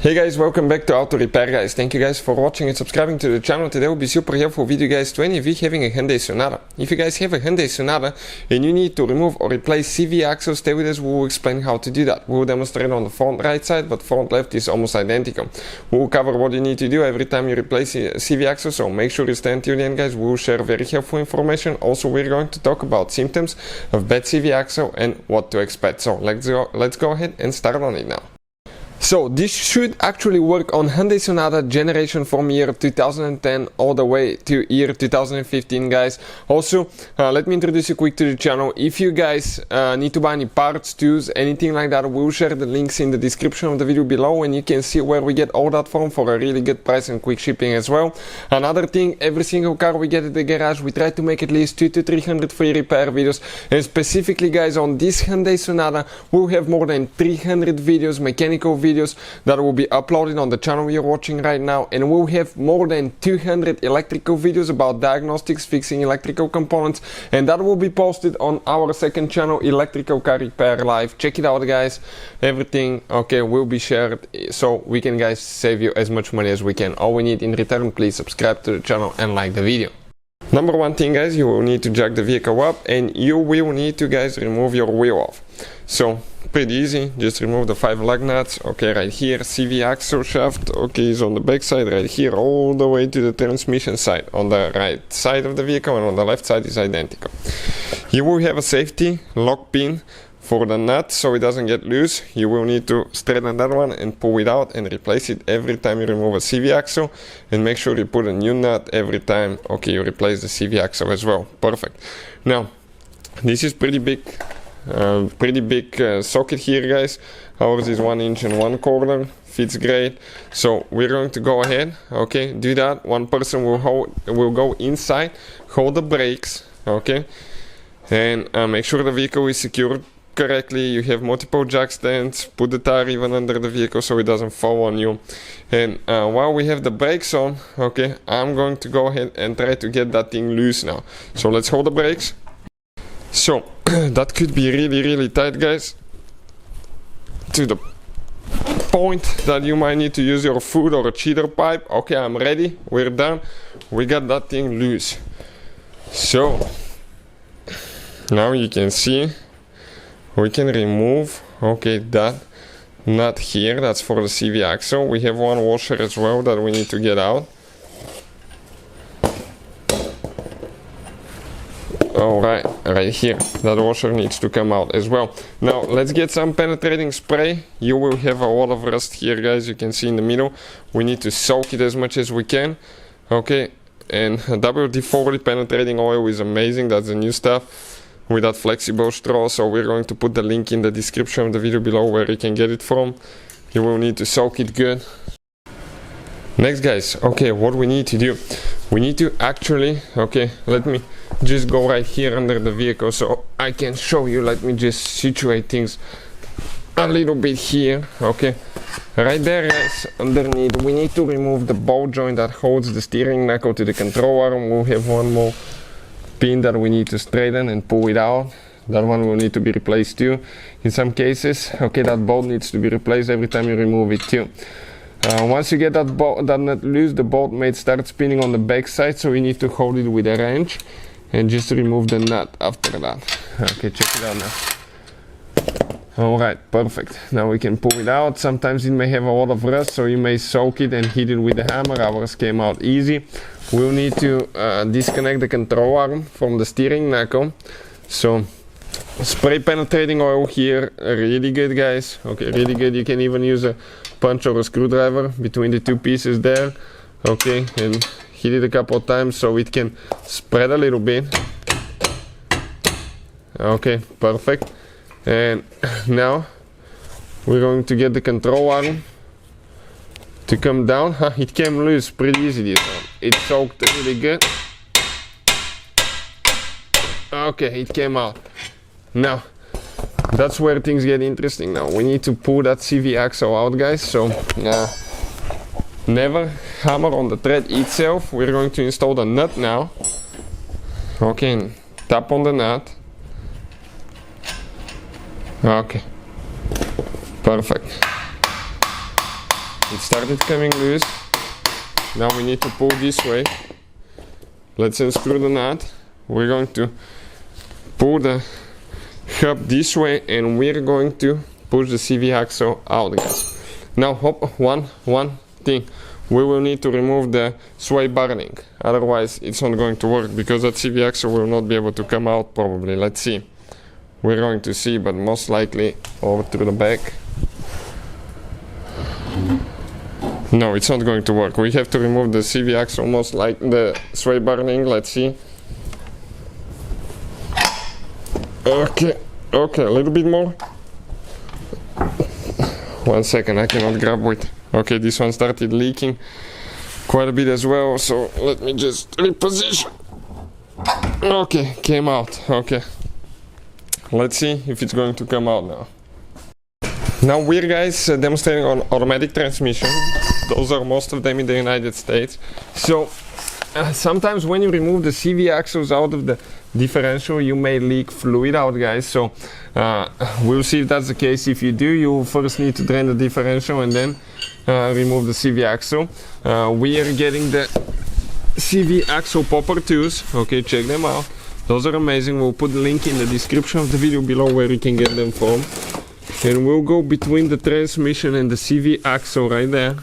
Hey guys, welcome back to Auto Repair guys. Thank you guys for watching and subscribing to the channel. Today will be super helpful video guys to any of you having a Hyundai Sonata. If you guys have a Hyundai Sonata and you need to remove or replace CV axles, stay with us, we will explain how to do that. We will demonstrate on the front right side, but front left is almost identical. We will cover what you need to do every time you replace a CV axle, so make sure you stay until the end guys. We will share very helpful information. Also, we're going to talk about symptoms of bad CV axle and what to expect. So let's go ahead and start on it now. So this should actually work on Hyundai Sonata generation from year 2010 all the way to year 2015 guys. Also, let me introduce you quick to the channel. If you guys need to buy any parts, tools, anything like that, we'll share the links in the description of the video below, and you can see where we get all that from for a really good price and quick shipping as well. Another thing, every single car we get at the garage, we try to make at least 200 to 300 free repair videos, and specifically guys on this Hyundai Sonata we'll have more than 300 videos, mechanical videos that will be uploaded on the channel you're watching right now, and we'll have more than 200 electrical videos about diagnostics, fixing electrical components, and that will be posted on our second channel, Electrical Car Repair Live. Check it out guys. Everything will be shared so we can guys save you as much money as we can. All we need in return, please subscribe to the channel and like the video. Number one thing guys, you will need to jack the vehicle up, and you will need to guys remove your wheel off. So pretty easy, just remove the 5 lug nuts. Okay, right here, CV axle shaft, okay, is on the back side, right here, all the way to the transmission side. On the right side of the vehicle and on the left side is identical. You will have a safety lock pin for the nut so it doesn't get loose. You will need to straighten that one and pull it out and replace it every time you remove a CV axle, and make sure you put a new nut every time you replace the CV axle as well. Perfect. Now this is pretty big socket here guys. Ours is 1 inch and 1 quarter, fits great. So we're going to go ahead, do that. One person will go inside, hold the brakes, and make sure the vehicle is secured correctly. You have multiple jack stands, put the tire even under the vehicle so it doesn't fall on you. And while we have the brakes on, I'm going to go ahead and try to get that thing loose now. So let's hold the brakes. So that could be really tight guys, to the point that you might need to use your foot or a cheater pipe. I'm ready, we're done, we got that thing loose. So now you can see we can remove that nut here, that's for the CV axle. We have one washer as well that we need to get out. Alright, right here, that washer needs to come out as well. Now let's get some penetrating spray. You will have a lot of rust here guys, you can see in the middle. We need to soak it as much as we can. And WD-40 penetrating oil is amazing, that's the new stuff with that flexible straw. So we're going to put the link in the description of the video below where you can get it from. You will need to soak it good. Next guys, what we need to do, we need to actually, let me just go right here under the vehicle so I can show you. Let me just situate things a little bit here. Right there guys, underneath we need to remove the ball joint that holds the steering knuckle to the control arm. We'll have one more pin that we need to straighten and pull it out. That one will need to be replaced too in some cases. That bolt needs to be replaced every time you remove it too. Once you get that nut loose, the bolt may start spinning on the back side, so you need to hold it with a wrench and just remove the nut after that. Check it out now. Alright, perfect. Now we can pull it out. Sometimes it may have a lot of rust, so you may soak it and hit it with the hammer. Ours came out easy. We'll need to disconnect the control arm from the steering knuckle. So spray penetrating oil here, really good guys. Really good. You can even use a punch or a screwdriver between the two pieces there. And hit it a couple of times so it can spread a little bit. Perfect. And now we're going to get the control arm to come down. It came loose pretty easy this one. It soaked really good. It came out. Now that's where things get interesting. Now we need to pull that CV axle out guys. So never hammer on the thread itself. We're going to install the nut now. Tap on the nut. Perfect. it started coming loose. Now we need to pull this way. Let's unscrew the nut. We're going to pull the hub this way, and we're going to push the CV axle out, guys. Now one thing, we will need to remove the sway barring, otherwise it's not going to work, because that CV axle will not be able to come out probably. Let's see. We're going to see, but most likely over through the back. No, it's not going to work. We have to remove the CV axle, almost like the sway barring. Let's see. Okay, a little bit more. 1 second, I cannot grab with. Okay, this one started leaking quite a bit as well, so let me just reposition. Okay, came out. Okay, let's see if it's going to come out now. Now we're, guys, demonstrating on automatic transmission. Those are most of them in the United States. So sometimes when you remove the CV axles out of the differential, you may leak fluid out, guys. So we'll see if that's the case. If you do, you first need to drain the differential and then remove the CV axle. We are getting the CV axle popper tools. Okay, check them out. Those are amazing. We'll put the link in the description of the video below where you can get them from. And we'll go between the transmission and the CV axle right there.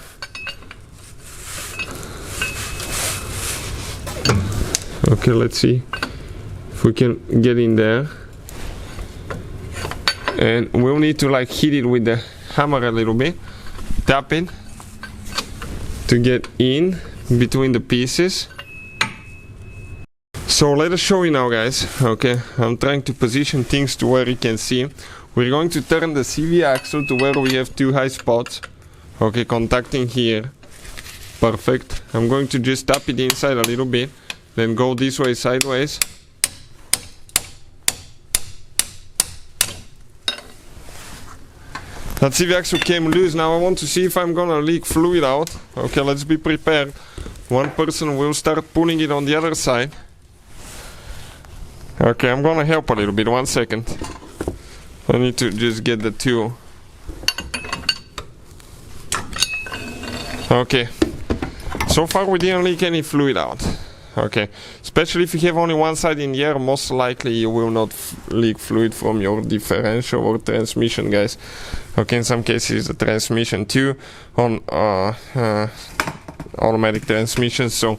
Okay, let's see if we can get in there. And we'll need to like hit it with the hammer a little bit, tap it to get in between the pieces. So let us show you now, guys. Okay, I'm trying to position things to where you can see. We're going to turn the CV axle to where we have two high spots. Okay, contacting here. Perfect. I'm going to just tap it inside a little bit, then go this way sideways. That CV axle came loose. Now I want to see if I'm gonna leak fluid out. Okay, let's be prepared. One person will start pulling it on the other side. Okay, I'm gonna help a little bit. 1 second. I need to just get the tool. Okay. So far we didn't leak any fluid out. Okay. Especially if you have only one side in the air, most likely you will not leak fluid from your differential or transmission, guys. Okay, in some cases the transmission too on automatic transmission, so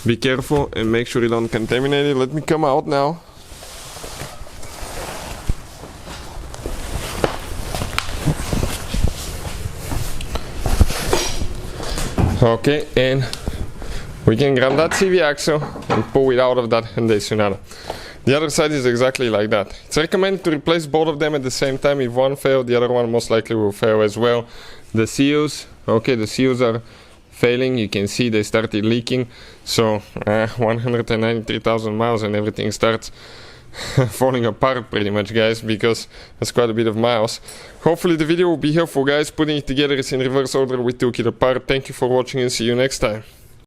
be careful and make sure you don't contaminate it. Let me come out now. Okay, and we can grab that CV axle and pull it out of that Hyundai Sonata. The other side is exactly like that. It's recommended to replace both of them at the same time. If one fails, the other one most likely will fail as well. The seals, okay, the seals are failing. You can see they started leaking. So 193,000 miles and everything starts falling apart pretty much, guys, because that's quite a bit of miles. Hopefully the video will be helpful, guys. Putting it together is in reverse order. We took it apart. Thank you for watching and see you next time.